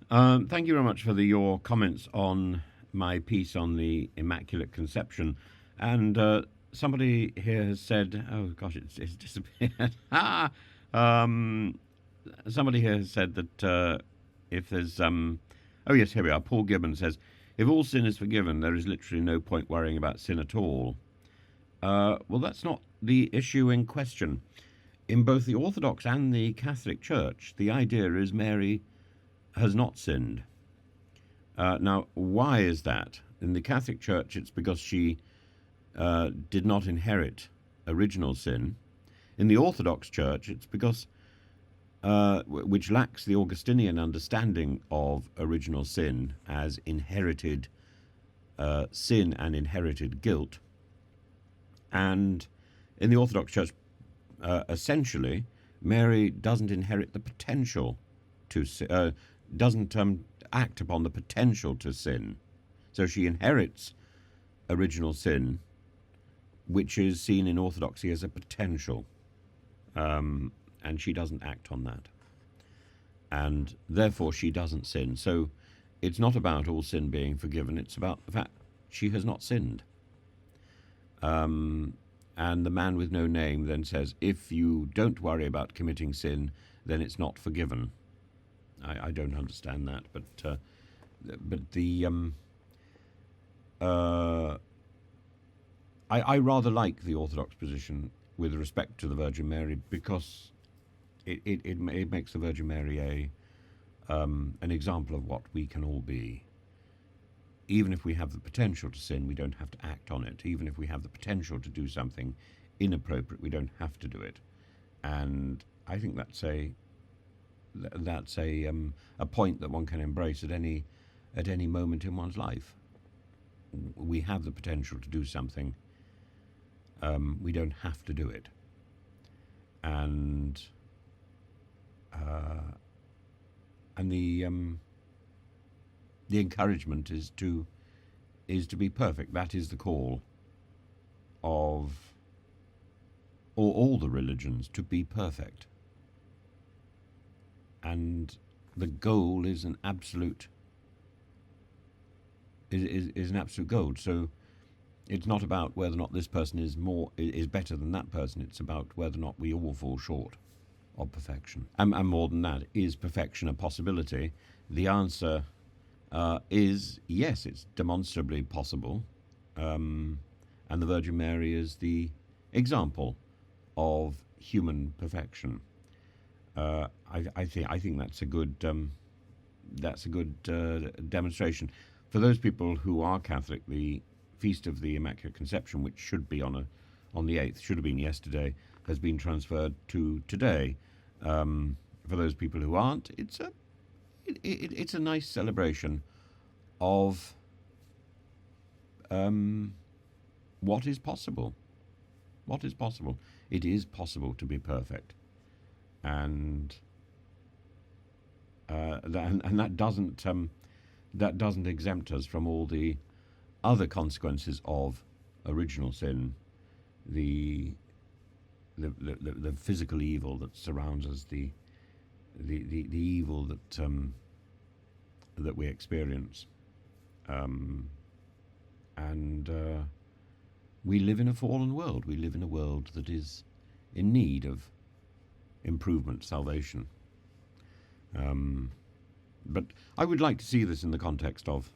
Thank you very much for your comments on my piece on the Immaculate Conception. And somebody here has said, oh gosh, it's disappeared. um, Somebody here has said that if there's, oh yes, here we are. Paul Gibbon says, if all sin is forgiven, there is literally no point worrying about sin at all. Well, that's not the issue in question. In both the Orthodox and the Catholic Church, the idea is Mary has not sinned. Now, why is that? In the Catholic Church, it's because she did not inherit original sin. In the Orthodox Church, it's because, which lacks the Augustinian understanding of original sin as inherited sin and inherited guilt. And in the Orthodox Church, essentially, Mary doesn't inherit the potential to doesn't act upon the potential to sin. So she inherits original sin, which is seen in Orthodoxy as a potential, and she doesn't act on that. And therefore she doesn't sin. So it's not about all sin being forgiven, it's about the fact she has not sinned. And the man with no name then says, if you don't worry about committing sin, then it's not forgiven. I don't understand that, but the I rather like the Orthodox position with respect to the Virgin Mary, because it makes the Virgin Mary an example of what we can all be. Even if we have the potential to sin, we don't have to act on it. Even if we have the potential to do something inappropriate, we don't have to do it. And I think that's a point that one can embrace at any moment in one's life. We have the potential to do something. We don't have to do it. And the encouragement is to be perfect. That is the call of all the religions, to be perfect. And the goal is an absolute is an absolute goal. So it's not about whether or not this person is better than that person. It's about whether or not we all fall short of perfection. And more than that, is perfection a possibility? The answer is yes, it's demonstrably possible. And the Virgin Mary is the example of human perfection. I think that's a good demonstration. For those people who are Catholic, the Feast of the Immaculate Conception, which should be on the 8th, should have been yesterday, has been transferred to today. For those people who aren't, it's a nice celebration of what is possible. What is possible? It is possible to be perfect. And that doesn't exempt us from all the other consequences of original sin, the physical evil that surrounds us, the evil that we experience, and we live in a fallen world. We live in a world that is in need of improvement, salvation. But I would like to see this in the context of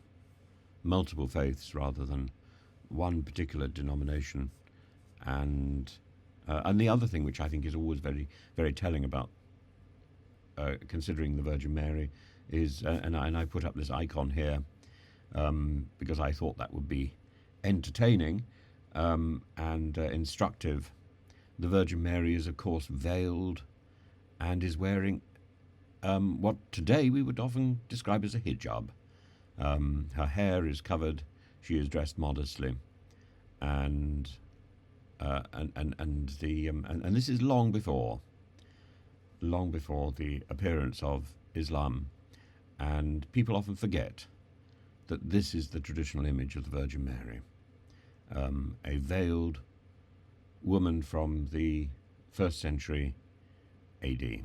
multiple faiths rather than one particular denomination. And the other thing, which I think is always very, very telling about considering the Virgin Mary, is, and I put up this icon here because I thought that would be entertaining and instructive. The Virgin Mary is, of course, veiled and is wearing what today we would often describe as a hijab. Her hair is covered. She is dressed modestly, and this is long before the appearance of Islam, and people often forget that this is the traditional image of the Virgin Mary, a veiled woman from the 1st century AD.